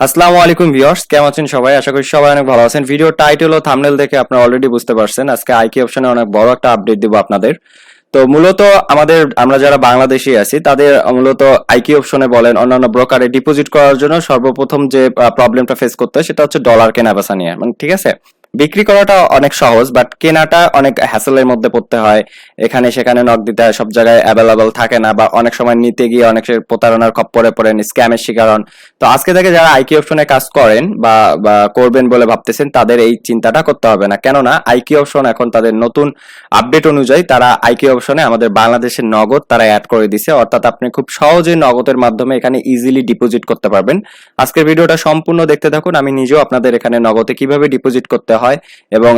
আসসালামু আলাইকুম ভিউয়ার্স, কেমন আছেন সবাই? আশা করি সবাই অনেক ভালো আছেন। ভিডিও টাইটেল ও থাম্বনেল দেখে আপনারা অলরেডি বুঝতে পারছেন আজকে আইকি অপশনে অনেক বড় একটা আপডেট দিব আপনাদের। তো মূলত আমরা যারা বাংলাদেশি আছি তাদের মূলত আইকি অপশনে বলেন অন্যান্য ব্রোকারে ডিপোজিট করার জন্য সর্বপ্রথম যে প্রবলেমটা ফেস করতে হয় সেটা হচ্ছে ডলার কেনা বেচা নিয়ে। মানে ঠিক আছে, বিক্রি করাটা অনেক সহজ, বাট কেনাটা অনেক হ্যাসেলের মধ্যে পড়তে হয়। এখানে সেখানে নক দিতে হয়, সব জায়গায় অ্যাভেলেবল থাকে না, বা অনেক সময় নিতে গিয়ে অনেক প্রতারণার খপ্পরে পড়েন, স্ক্যামের শিকার হন। তো আজকে থেকে যারা আইকি অপশনে কাজ করেন বা বা করবেন বলে ভাবতেছেন তাদের এই চিন্তাটা করতে হবে না, কেননা আইকি অপশন এখন তাদের নতুন আপডেট অনুযায়ী তারা আইকি অপশনে আমাদের বাংলাদেশের নগদ তারা অ্যাড করে দিছে, অর্থাৎ আপনি খুব সহজে নগদের মাধ্যমে এখানে ইজিলি ডিপোজিট করতে পারবেন। আজকের ভিডিওটা সম্পূর্ণ দেখতে থাকুন, আমি নিজেও আপনাদের এখানে নগদে কিভাবে ডিপোজিট করতে হয় এবং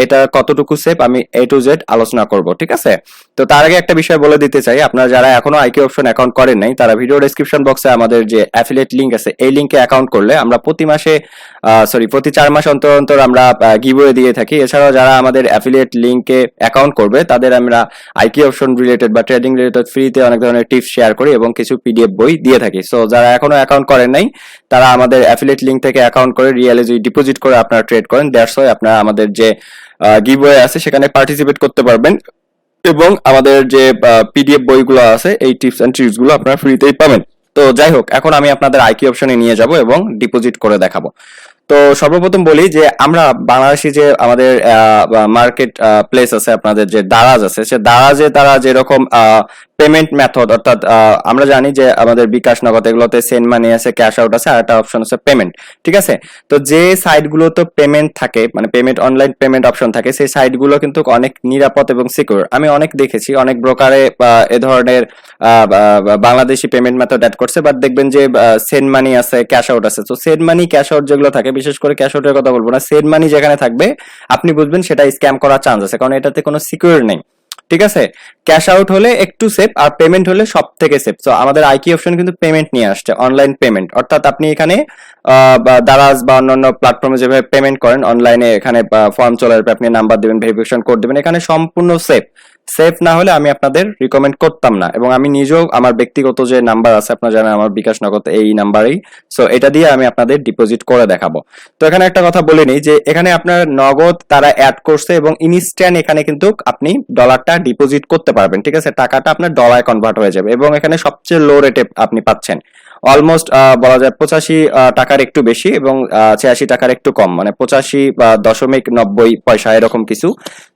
এটা কতটুকু সেফ আমি এ টু জেড আলোচনা করব। ঠিক আছে, তো তার আগে একটা বিষয় বলে দিতে চাই, আপনারা যারা এখনো আইকি অপশন অ্যাকাউন্ট করেন নাই তারা ভিডিও ডেসক্রিপশন বক্সে আমাদের যে অ্যাফিলিয়েট লিংক আছে এই লিংকে অ্যাকাউন্ট করলে আমরা প্রতি 4 মাস অন্তর অন্তর আমরা গিভওয়ে দিয়ে থাকি। এছাড়াও যারা আমাদের অ্যাফিলিয়েট লিংকে অ্যাকাউন্ট করবে তাদের আমরা আইকি অপশন রিলেটেড বা ট্রেডিং রিলেটেড ফ্রিতে অনেক ধরনের টিপস শেয়ার করি এবং কিছু পিডিএফ বই দিয়ে থাকি। সো যারা এখনো অ্যাকাউন্ট করেন নাই তারা আমাদের অ্যাফিলিয়েট লিংক থেকে অ্যাকাউন্ট করে রিয়েলে যদি ডিপোজিট করে আপনারা ট্রেড করেন, দ্যাটস ওয়াই আপনারা আমাদের যে গিভওয়ে আছে সেখানে পার্টিসিপেট করতে পারবেন এবং আমাদের যে পিডিএফ বইগুলো আছে এই টিপস এন্ড ট্রিক্স গুলো আপনারা ফ্রিতেই পাবেন। তো যাই হোক, এখন আমি আপনাদের আইকি অপশনে নিয়ে যাব এবং ডিপোজিট করে দেখাবো। তো সর্বপ্রথম বলি যে আমরা বাংলাদেশি যে আমাদের মার্কেট প্লেস আছে, আপনাদের যে দারাজ আছে, সে দারাজে তারা যেরকম পেমেন্ট মেথড, অর্থাৎ আমরা জানি যে আমাদের বিকাশ, নগদ এগুলোতে সেন্ড মানি আছে, ক্যাশ আউট আছে, আর একটা অপশন আছে পেমেন্ট। ঠিক আছে, তো যে সাইটগুলোতে পেমেন্ট থাকে, মানে পেমেন্ট অনলাইন পেমেন্ট অপশন থাকে, সেই সাইটগুলো কিন্তু অনেক নিরাপদ এবং সিকিউর। আমি অনেক দেখেছি অনেক ব্রোকারে এ ধরনের বাংলাদেশি পেমেন্ট মেথড অ্যাড করছে, বাট দেখবেন যে সেন্ড মানি আছে, ক্যাশ আউট আছে। তো সেন্ড মানি, ক্যাশ আউট যেগুলো থাকে, বিশেষ করে ক্যাশ আউটের কথা বলবো না, সেন্ড মানি যেখানে থাকবে আপনি বুঝবেন সেটা স্ক্যাম করার চান্স আছে, কারণ এটাতে কোনো সিকিউর নেই। ঠিক আছে, ক্যাশ আউট হলে একটু সেফ, আর পেমেন্ট হলে সব থেকে সেফ। তো আমাদের আইকি অপশন কিন্তু পেমেন্ট নিয়ে আসছে, অনলাইন পেমেন্ট, অর্থাৎ আপনি এখানে দারাজ বা অন্যান্য প্ল্যাটফর্মে যেভাবে পেমেন্ট করেন অনলাইনে, এখানে ফর্ম চলে আসবে, আপনি নাম্বার দিবেন, ভেরিফিকেশন কোড দিবেন, এখানে সম্পূর্ণ সেফ। সেফ না হলে আমি আপনাদের রিকমেন্ড করতাম না, এবং আমি নিজেও আমার ব্যক্তিগত যে নাম্বার আছে, আপনারা জানেন আমার বিকাশ নগদ এই নাম্বারেই, সো এটা দিয়ে আমি আপনাদের ডিপোজিট করে দেখাবো। তো এখানে একটা কথা বলে নিই যে এখানে আপনার নগদ তারা অ্যাড করছে এবং ইনস্ট্যান্ট এখানে কিন্তু আপনি ডলারটা ডিপোজিট করতে পারবেন। ঠিক আছে, টাকাটা আপনার ডলারে কনভার্ট হয়ে যাবে, এবং এখানে সবচেয়ে লো রেটে আপনি পাচ্ছেন। অলমোস্ট বলা যায় 85 টাকার একটু বেশি এবং 86 টাকার একটু কম, মানে 85.90 এরকম কিছু।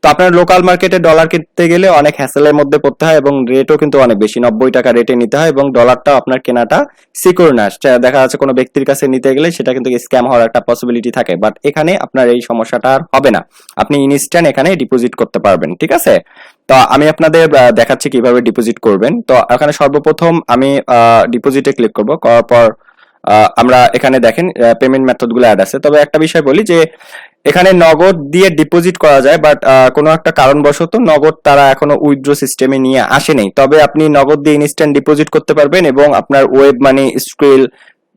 তো আপনার লোকাল মার্কেটে ডলার কিনতে গেলে অনেক হ্যাসেলের মধ্যে পড়তে হয় এবং রেটও কিন্তু অনেক বেশি, 90 টাকা রেটে নিতে হয়, এবং ডলারটাও আপনার কেনাটা সিকিউর না। দেখা যাচ্ছে কোনো ব্যক্তির কাছে নিতে গেলে সেটা কিন্তু স্ক্যাম হওয়ার একটা পসিবিলিটি থাকে, বাট এখানে আপনার এই সমস্যাটা আর হবে না, আপনি ইনস্ট্যান্ট এখানে ডিপোজিট করতে পারবেন। ঠিক আছে, তো আমি আপনাদের দেখাচ্ছি কিভাবে ডিপোজিট করবেন। তো এখানে সর্বপ্রথম আমি ডিপোজিটে ক্লিক করব, করার পর আমরা এখানে দেখেন পেমেন্ট মেথড গুলো অ্যাড আছে। তবে একটা বিষয় বলি যে এখানে নগদ দিয়ে ডিপোজিট করা যায়, বাট কোনো একটা কারণবশত নগদ তারা এখনো উইথড্র সিস্টেমে নিয়ে আসেনি। তবে আপনি নগদ দিয়ে ইনস্ট্যান্ট ডিপোজিট করতে পারবেন এবং আপনার ওয়েব মানি, স্ক্রিল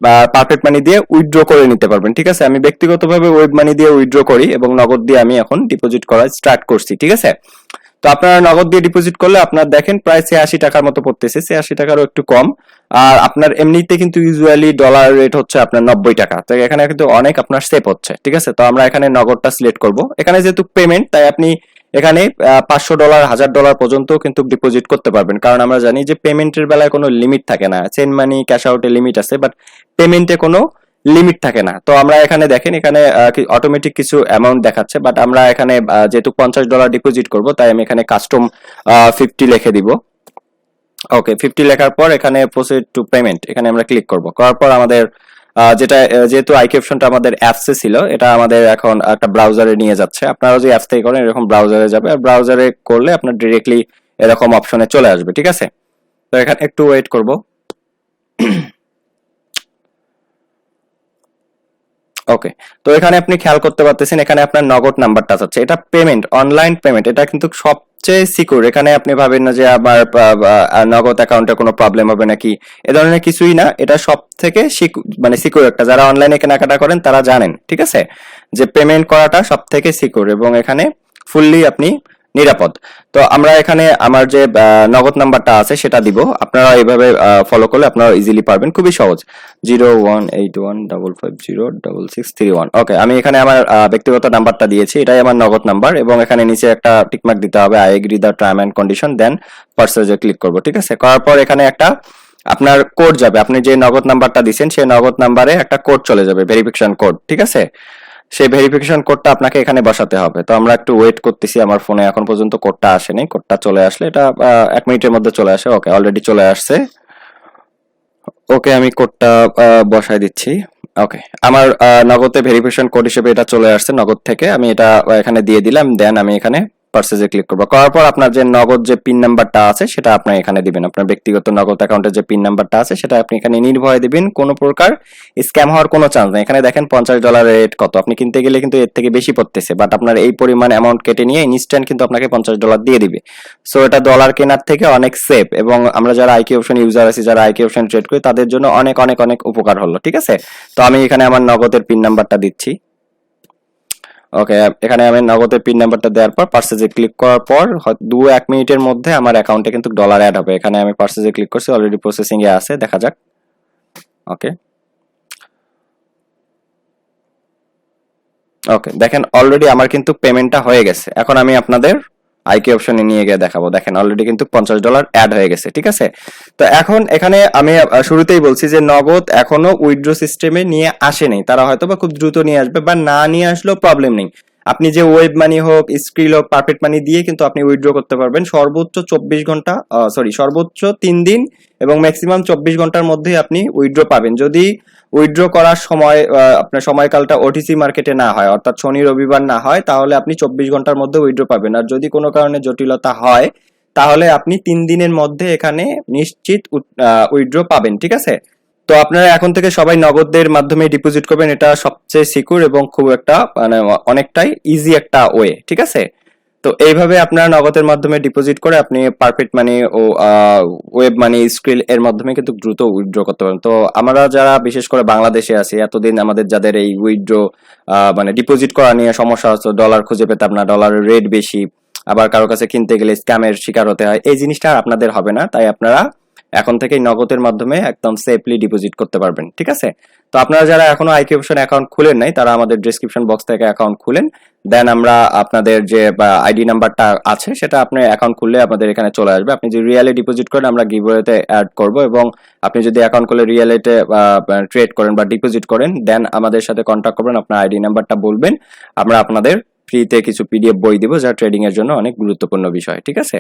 বা পারফেক্ট মানি দিয়ে উইথড্র করে নিতে পারবেন। ঠিক আছে, আমি ব্যক্তিগতভাবে ওয়েব মানি দিয়ে উইথড্র করি এবং নগদ দিয়ে আমি এখন ডিপোজিট করা স্টার্ট করছি। ঠিক আছে, তো আপনারা নগদ দিয়ে ডিপোজিট করলে আপনার দেখেন প্রায় 86 টাকার মতো পড়তেছে, 86 টাকারও একটু কম। আর আপনার এমনিতে কিন্তু ইউজুয়ালি ডলার রেট হচ্ছে আপনার 90 টাকা, তো এখানে কিন্তু অনেক আপনার সেভ হচ্ছে। ঠিক আছে, তো আমরা এখানে নগদটা সিলেক্ট করব। এখানে যেহেতু পেমেন্ট, তাই আপনি এখানে $500, $1000 পর্যন্ত কিন্তু ডিপোজিট করতে পারবেন, কারণ আমরা জানি যে পেমেন্টের বেলায় কোনো লিমিট থাকে না। সেন্ড মানি, ক্যাশ আউটে লিমিট আছে, বাট পেমেন্টে কোনো লিমিট থাকে না। তো আমরা এখানে দেখেন এখানে অটোমেটিক কিছু অ্যামাউন্ট দেখাচ্ছে, বাট আমরা এখানে যেহেতু $50 ডিপোজিট করব, তাই আমি এখানে কাস্টম 50 লিখে দিব। ওকে, 50 লেখার পর এখানে প্রসিড টু পেমেন্ট, এখানে আমরা ক্লিক করব। করার পর আমাদের যেহেতু আইকি অপশনটা আমাদের অ্যাপসে ছিল, এটা আমাদের এখন একটা ব্রাউজারে নিয়ে যাচ্ছে। আপনারা যদি অ্যাপস থেকে করেন এরকম ব্রাউজারে যাবে, আর ব্রাউজারে করলে আপনার ডিরেক্টলি এরকম অপশনে চলে আসবে। ঠিক আছে, তো এখানে একটু ওয়েট করব। ওকে, তো এখানে আপনি খেয়াল করতে পারতেছেন এখানে আপনার নগদ নাম্বারটা আছে, এটা পেমেন্ট, অনলাইন পেমেন্ট, এটা কিন্তু সবচেয়ে সিকিউর। এখানে আপনি ভাবেন না যে আমার নগদ অ্যাকাউন্টে কোনো প্রবলেম হবে নাকি, এ ধরনের কিছুই না। এটা সব থেকে মানে সিকিউর একটা, যারা অনলাইনে কেনাকাটা করেন তারা জানেন। ঠিক আছে, যে পেমেন্ট করাটা সব থেকে সিকিউর, এবং এখানে ফুললি আপনি নিরাপদ। তো আমরা এখানে আমার যে নগদ নাম্বারটা আছে সেটা দিব, আপনারা এইভাবে ফলো করলে আপনারা ইজিলি পারবেন, খুবই সহজ। 01815506631। ওকে, আমি এখানে আমার ব্যক্তিগত নাম্বারটা দিয়েছি, এটাই আমার নগদ নাম্বার, এবং এখানে নিচে একটা টিকমার্ক দিতে হবে, I agree the term and condition, then পারচেজে ক্লিক করব। ঠিক আছে, করার পর এখানে একটা আপনার কোড যাবে, আপনি যে নগদ নাম্বারটা দিয়েছেন সেই নগদ নাম্বারে একটা কোড চলে যাবে, ভেরিফিকেশন কোড। ঠিক আছে, সেই ভেরিফিকেশন কোডটা আপনাকে এখানে বসাতে হবে। তো আমরা একটু ওয়েট করতেছি, আমার ফোনে এখন পর্যন্ত কোডটা আসেনি, কোডটা চলে আসলে এটা 1 মিনিটের মধ্যে চলে আসে। ওকে, অলরেডি চলে আসছে। ওকে, আমি কোডটা বসাই দিচ্ছি। ওকে, আমার নগদে ভেরিফিকেশন কোড হিসেবে এটা চলে আসছে নগদ থেকে, আমি এটা এখানে দিয়ে দিলাম, দেন আমি এখানে পারচেজে ক্লিক করবো। করার পর আপনার যে নগদ যে পিন নাম্বারটা আছে সেটা আপনি এখানে দিবেন, আপনার ব্যক্তিগত নগদ অ্যাকাউন্টের যে পিন নাম্বারটা আছে সেটা আপনি এখানে নির্ভয়ে দিবেন, কোনো প্রকার স্ক্যাম হওয়ার কোনো চান্স নেই। এখানে দেখেন $50 রেট কত, আপনি কিনতে গেলে কিন্তু এর থেকে বেশি পড়তেছে, বাট আপনার এই পরিমাণ অ্যামাউন্ট কেটে নিয়ে ইনস্ট্যান্ট কিন্তু আপনাকে $50 দিয়ে দিবে। সো এটা ডলার কেনার থেকে অনেক সেফ, এবং আমরা যারা আইকি অপশন ইউজার আছি, যারা আইকি অপশন ট্রেড করি, তাদের জন্য অনেক অনেক অনেক উপকার হলো। ঠিক আছে, তো আমি এখানে আমার নগদের পিন নাম্বারটা দিচ্ছি। ওকে, এখানে আমি নগদের পিন নাম্বারটা দেওয়ার পর পারচেজে ক্লিক করার পর 2-1 মিনিটের মধ্যে আমার অ্যাকাউন্টে কিন্তু ডলার অ্যাড হবে। এখানে আমি পারচেজে ক্লিক করছি, অলরেডি প্রসেসিং এ আছে, দেখা যাক। ওকে ওকে, দেখেন অলরেডি আমার কিন্তু পেমেন্টটা হয়ে গেছে। এখন আমি আপনাদের আইকি অপশনে নিয়ে গিয়ে দেখাবো। দেখেন অলরেডি কিন্তু $50 অ্যাড হয়ে গেছে। ঠিক আছে, তো এখন এখানে আমি শুরুতেই বলছি যে নগদ এখনো উইথড্র সিস্টেমে নিয়ে আসেনি, তারা হয়তো বা খুব দ্রুত নিয়ে আসবে, বা না নিয়ে আসলেও প্রবলেম নেই। আপনি যে ওয়েব মানি হোক, স্ক্রিল হোক, পারফেক্ট মানি দিয়ে কিন্তু আপনি উইথড্র করতে পারবেন সর্বোচ্চ 24 ঘন্টা, সর্বোচ্চ 3 দিন এবং ম্যাক্সিমাম 24 ঘন্টার মধ্যে আপনি উইথড্র পাবেন। যদি উইথড্র করার সময় আপনার সময়কালটা ওটিসি মার্কেটে না হয়, অর্থাৎ শনি রবিবার না হয়, তাহলে আপনি 24 ঘন্টার মধ্যে উইথড্র পাবেন। আর যদি কোনো কারণে জটিলতা হয়, তাহলে আপনি 3 দিনের মধ্যে এখানে নিশ্চিত উইথড্র পাবেন। ঠিক আছে, তো আপনারা এখন থেকে সবাই নগদের মাধ্যমে ডিপোজিট করবেন, এটা সবচেয়ে সিকিউর এবং খুব একটা মানে অনেকটাই ইজি একটা ওয়ে। ঠিক আছে, তো এইভাবে আপনারা নগদের মাধ্যমে ডিপোজিট করে আপনি পারফেক্ট মানি ও ওয়েব মানি, স্ক্রিল এর মাধ্যমে কিন্তু দ্রুত উইথড্র করতে পারেন। তো আমরা যারা বিশেষ করে বাংলাদেশে আছি, এতদিন আমাদের যাদের এই উইথড্র মানে ডিপোজিট করা নিয়ে সমস্যা হচ্ছে, ডলার খুঁজে পেতাম না, ডলারের রেট বেশি, আবার কারো কাছে কিনতে গেলে স্ক্যামের শিকার হতে হয়, এই জিনিসটা আর আপনাদের হবে না। তাই আপনারা এখন থেকেই নগদের মাধ্যমে একদম সেফলি ডিপোজিট করতে পারবেন। ঠিক আছে, তো আপনারা যারা এখনো আইকি অপশন অ্যাকাউন্ট খুলেন নাই, তারা আমাদের ডেসক্রিপশন বক্স থেকে অ্যাকাউন্ট খুলেন, দেন আমরা আপনাদের যে আইডি নাম্বারটা আছে সেটা আপনি অ্যাকাউন্ট খুললে আমাদের এখানে চলে আসবে। আপনি যদি রিয়েলে ডিপোজিট করেন আমরা গিভওয়েতে অ্যাড করব, এবং আপনি যদি অ্যাকাউন্ট খুলে রিয়েলেতে ট্রেড করেন বা ডিপোজিট করেন, দেন আমাদের সাথে কন্ট্যাক্ট করবেন, আপনার আইডি নাম্বারটা বলবেন, আমরা আপনাদের ফ্রিতে কিছু পিডিএফ বই দিব, যা ট্রেডিং এর জন্য অনেক গুরুত্বপূর্ণ বিষয়। ঠিক আছে।